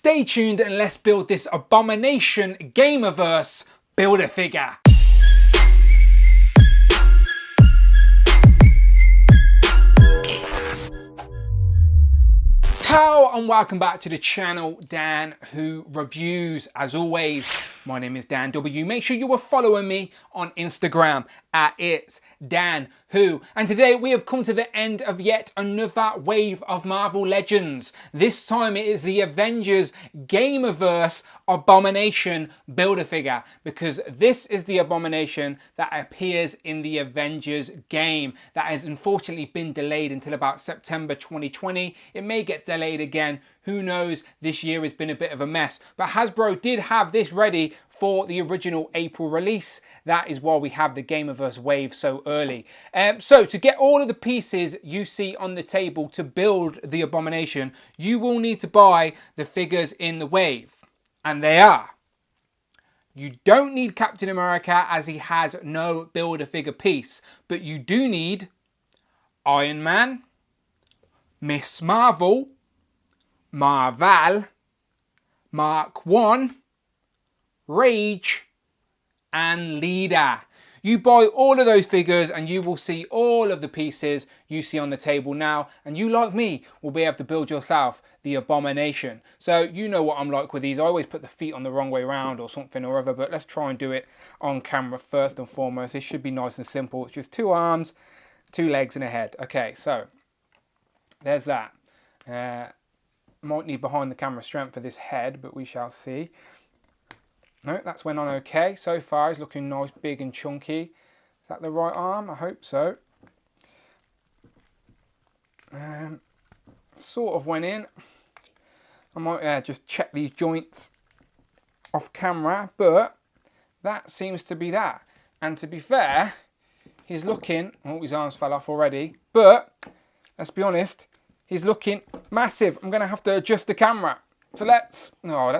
Stay tuned and let's build this Abomination Gamerverse Build-A-Figure. Hello and welcome back to the channel, Dan Who Reviews. As always, my name is Dan W. Make sure you are following me on Instagram at It's Dan Who. And today we have come to the end of yet another wave of Marvel Legends. This time it is the Avengers Gamerverse Abomination Build-A-Figure, because this is the Abomination that appears in the Avengers game that has unfortunately been delayed until about September 2020. It may get delayed again, who knows. This year has been a bit of a mess, but Hasbro did have this ready for the original April release. That is why we have the Gamerverse wave so early. So to get all of the pieces you see on the table to build the Abomination, you will need to buy the figures in the wave. And they are: you don't need Captain America as he has no Build-A-Figure piece, but you do need Iron Man, Miss Marvel, Marvel, Mark 1, Rage, and Leader. You buy all of those figures and you will see all of the pieces you see on the table now, and you, like me, will be able to build yourself the Abomination. So you know what I'm like with these. I always put the feet on the wrong way around or something or other, but let's try and do it on camera first and foremost. It should be nice and simple. It's just 2 arms, 2 legs and a head. Okay, so there's that. Might need behind the camera strength for this head, but we shall see. No, that's went on okay. So far it's looking nice, big and chunky. Is that the right arm? I hope so. Sort of went in. I might just check these joints off camera, but that seems to be that. And to be fair, he's looking, oh, his arms fell off already, but let's be honest, he's looking massive. I'm going to have to adjust the camera. So let's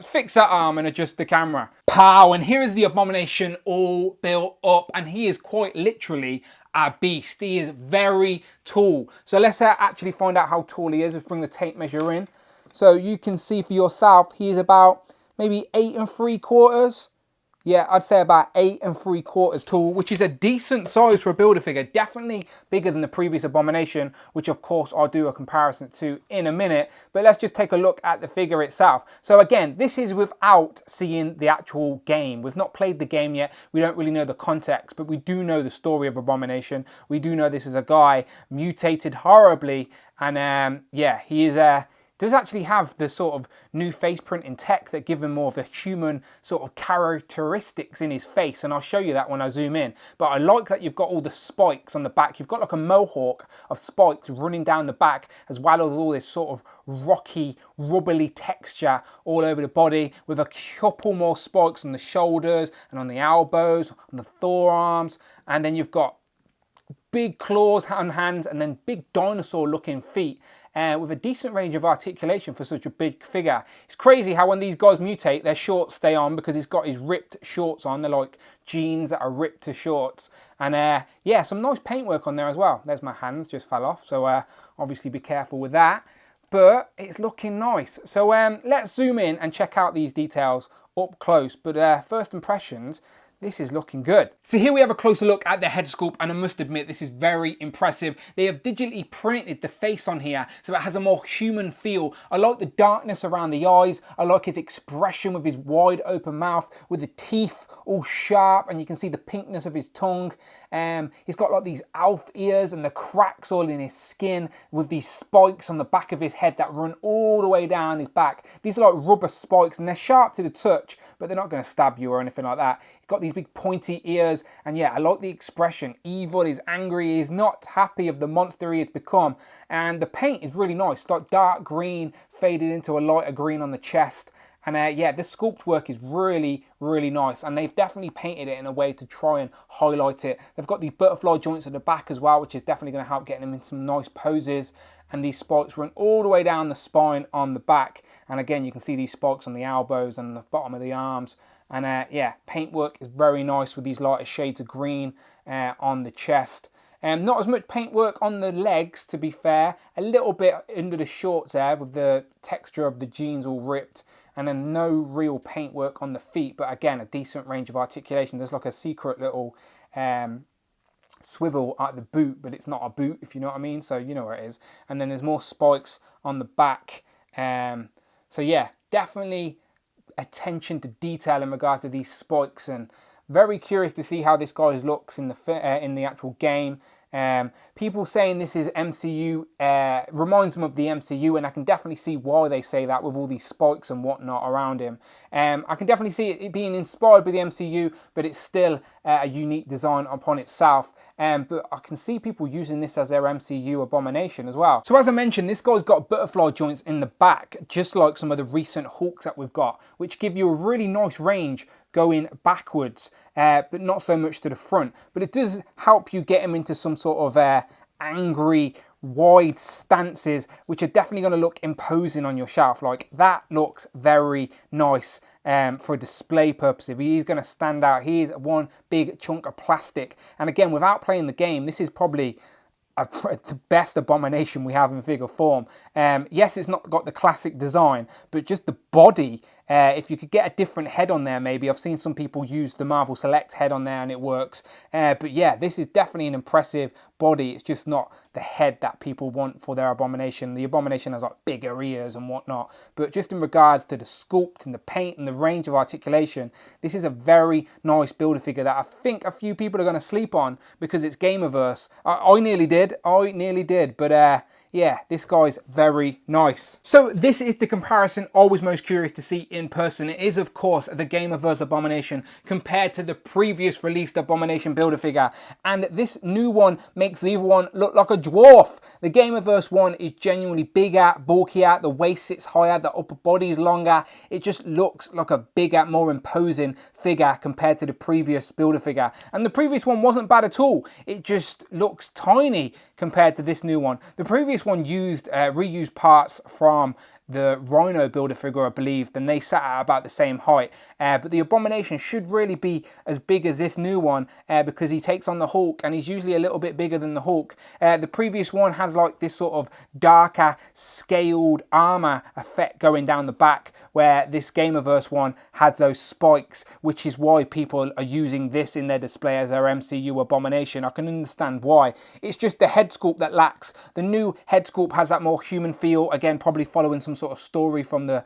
fix that arm and adjust the camera. Pow! And here is the Abomination all built up, and he is quite literally a beast. He is very tall. So let's actually find out how tall he is. Let's bring the tape measure in. So you can see for yourself, he is about maybe 8 3/4. Yeah, I'd say about 8 3/4 tall, which is a decent size for a Build-A-Figure. Definitely bigger than the previous Abomination, which of course I'll do a comparison to in a minute. But let's just take a look at the figure itself. So again, this is without seeing the actual game. We've not played the game yet. We don't really know the context, but we do know the story of Abomination. We do know this is a guy mutated horribly, and yeah, he is does actually have the sort of new face print in tech that give him more of a human sort of characteristics in his face, and I'll show you that when I zoom in. But I like that you've got all the spikes on the back. You've got like a mohawk of spikes running down the back, as well as all this sort of rocky, rubbly texture all over the body, with a couple more spikes on the shoulders and on the elbows, on the forearms, and then you've got big claws on hands and then big dinosaur looking feet. With a decent range of articulation for such a big figure. It's crazy how when these guys mutate, their shorts stay on, because he's got his ripped shorts on. They're like jeans that are ripped to shorts. And yeah, some nice paintwork on there as well. There's my hands, just fell off. So obviously be careful with that. But it's looking nice. So let's zoom in and check out these details up close. But first impressions, this is looking good. So here we have a closer look at the head sculpt, and I must admit this is very impressive. They have digitally printed the face on here so it has a more human feel. I like the darkness around the eyes. I like his expression with his wide open mouth, with the teeth all sharp, and you can see the pinkness of his tongue. He's got like these elf ears and the cracks all in his skin, with these spikes on the back of his head that run all the way down his back. These are like rubber spikes, and they're sharp to the touch, but they're not going to stab you or anything like that. He's got these big pointy ears, and yeah, I like the expression. Evil, he's angry, he's not happy of the monster he has become, and the paint is really nice. It's like dark green faded into a lighter green on the chest, and yeah, this sculpt work is really, really nice, and they've definitely painted it in a way to try and highlight it. They've got these butterfly joints at the back as well, which is definitely going to help getting him in some nice poses, and these spikes run all the way down the spine on the back, and again, you can see these spikes on the elbows and the bottom of the arms. And yeah, paintwork is very nice with these lighter shades of green on the chest. Not as much paintwork on the legs, to be fair. A little bit under the shorts there with the texture of the jeans all ripped. and then no real paintwork on the feet, but again, a decent range of articulation. There's like a secret little swivel at the boot, but it's not a boot, if you know what I mean, so you know where it is. And then there's more spikes on the back. So yeah, definitely attention to detail in regards to these spikes, and very curious to see how this guy looks in the actual game. People saying this is MCU, reminds them of the MCU, and I can definitely see why they say that with all these spikes and whatnot around him. I can definitely see it being inspired by the MCU, but it's still a unique design upon itself. But I can see people using this as their MCU Abomination as well. So as I mentioned, this guy's got butterfly joints in the back, just like some of the recent Hulks that we've got, which give you a really nice range going backwards, but not so much to the front. But it does help you get him into some sort of angry, wide stances, which are definitely going to look imposing on your shelf. Like, that looks very nice for display purposes. He's going to stand out. He is one big chunk of plastic. And again, without playing the game, this is probably the best Abomination we have in figure form. Yes, it's not got the classic design, but just the body. If you could get a different head on there, maybe. I've seen some people use the Marvel Select head on there and it works. But yeah, this is definitely an impressive body. It's just not the head that people want for their Abomination. The Abomination has like bigger ears and whatnot. But just in regards to the sculpt and the paint and the range of articulation, this is a very nice Build-A-Figure that I think a few people are going to sleep on because it's Gamerverse. I nearly did. But yeah, this guy's very nice. So this is the comparison I was most curious to see in person. It is, of course, the Gamerverse Abomination compared to the previous released Abomination Build-A-Figure. And this new one makes the other one look like a dwarf. The Gamerverse one is genuinely bigger, bulkier, the waist sits higher, the upper body is longer. It just looks like a bigger, more imposing figure compared to the previous Build-A-Figure. And the previous one wasn't bad at all. It just looks tiny compared to this new one. The previous one used reused parts from the Rhino Build-A-Figure, I believe, then they sat at about the same height. But the Abomination should really be as big as this new one because he takes on the Hulk, and he's usually a little bit bigger than the Hulk. The previous one has like this sort of darker scaled armor effect going down the back, where this Gamerverse one has those spikes, which is why people are using this in their display as their MCU Abomination. I can understand why. It's just the head sculpt that lacks. The new head sculpt has that more human feel, again, probably following some sort of story from the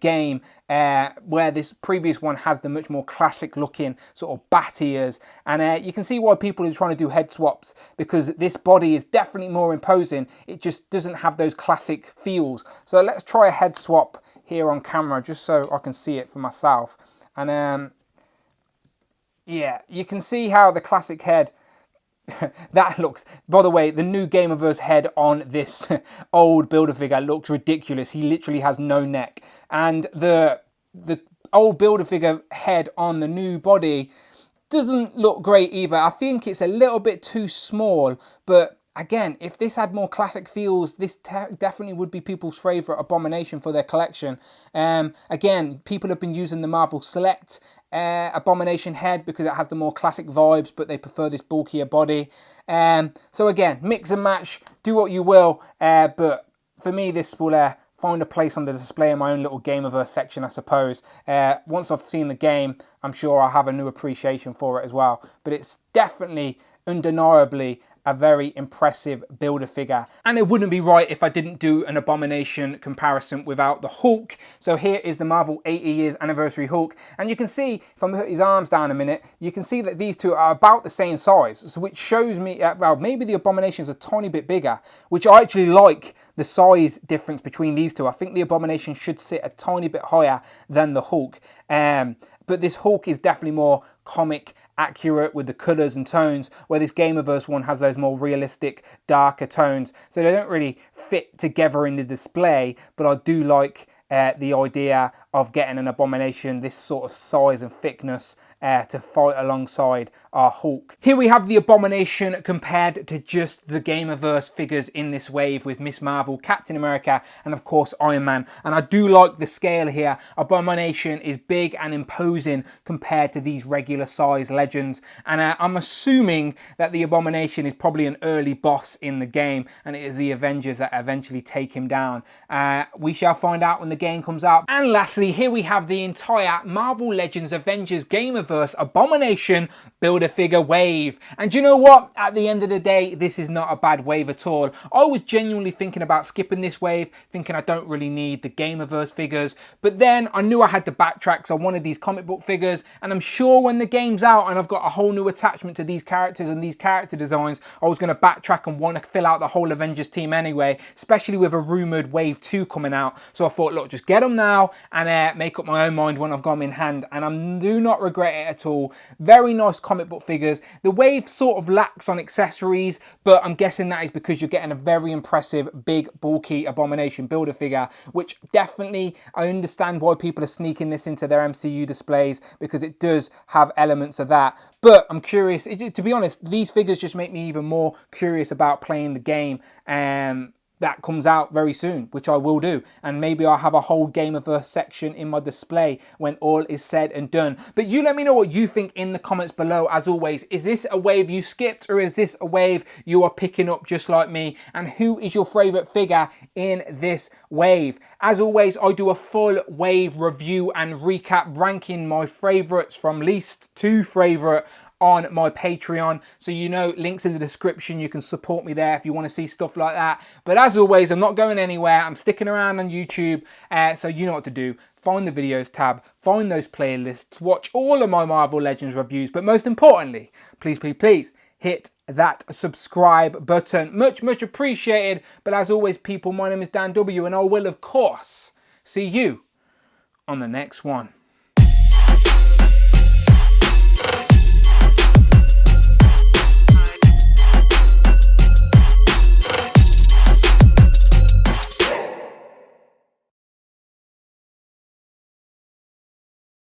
game, where this previous one has the much more classic looking sort of bat ears. And you can see why people are trying to do head swaps, because this body is definitely more imposing. It just doesn't have those classic feels. So let's try a head swap here on camera just so I can see it for myself. And yeah, you can see how the classic head that looks, by the way, the new Gamerverse head on this old Build-A-Figure looks ridiculous. He literally has no neck. And the old Build-A-Figure head on the new body doesn't look great either. I think it's a little bit too small, but again, if this had more classic feels, this definitely would be people's favourite Abomination for their collection. Again, people have been using the Marvel Select Abomination head because it has the more classic vibes, but they prefer this bulkier body. So again, mix and match, do what you will, but for me this will find a place on the display in my own little Gamerverse section, I suppose. Once I've seen the game, I'm sure I'll have a new appreciation for it as well. But it's definitely, undeniably, a very impressive Build-A-Figure. And it wouldn't be right if I didn't do an Abomination comparison without the Hulk. So here is the Marvel 80 years anniversary Hulk. And you can see, if I put his arms down a minute, you can see that these two are about the same size. So which shows me, well, maybe the Abomination is a tiny bit bigger, which I actually like the size difference between these two. I think the Abomination should sit a tiny bit higher than the Hulk. But this Hulk is definitely more comic accurate with the colours and tones, where this Gamerverse one has those more realistic, darker tones. So they don't really fit together in the display, but I do like the idea of getting an Abomination this sort of size and thickness to fight alongside our Hulk. Here we have the Abomination compared to just the Gamerverse figures in this wave with Miss Marvel, Captain America, and of course Iron Man. And I do like the scale here. Abomination is big and imposing compared to these regular size legends. And I'm assuming that the Abomination is probably an early boss in the game, and it is the Avengers that eventually take him down. We shall find out when the the game comes out. And lastly, here we have the entire Marvel Legends Avengers Gamerverse Abomination Build-A-Figure wave. And you know what? At the end of the day, this is not a bad wave at all. I was genuinely thinking about skipping this wave, thinking I don't really need the Gamerverse figures. But then I knew I had to backtrack because I wanted these comic book figures. And I'm sure when the game's out and I've got a whole new attachment to these characters and these character designs, I was going to backtrack and want to fill out the whole Avengers team anyway, especially with a rumoured wave 2 coming out. So I thought, look, just get them now and make up my own mind when I've got them in hand. And I do not regret it at all. Very nice comic book figures. The wave sort of lacks on accessories, but I'm guessing that is because you're getting a very impressive, big, bulky Abomination Build-A-Figure, which definitely, I understand why people are sneaking this into their MCU displays, because it does have elements of that. But I'm curious, to be honest, these figures just make me even more curious about playing the game that comes out very soon, which I will do. And maybe I'll have a whole Gamerverse section in my display when all is said and done. But you let me know what you think in the comments below. As always, is this a wave you skipped, or is this a wave you are picking up just like me? And who is your favourite figure in this wave? As always, I do a full wave review and recap, ranking my favourites from least to favourite on my Patreon. So you know, links in the description, you can support me there if you want to see stuff like that. But as always, I'm not going anywhere. I'm sticking around on YouTube, so you know what to do. Find the videos tab, find those playlists, watch all of my Marvel Legends reviews, but most importantly, please, please, please hit that subscribe button. Much, much appreciated. But as always, people, my name is Dan W, and I will, of course, see you on the next one.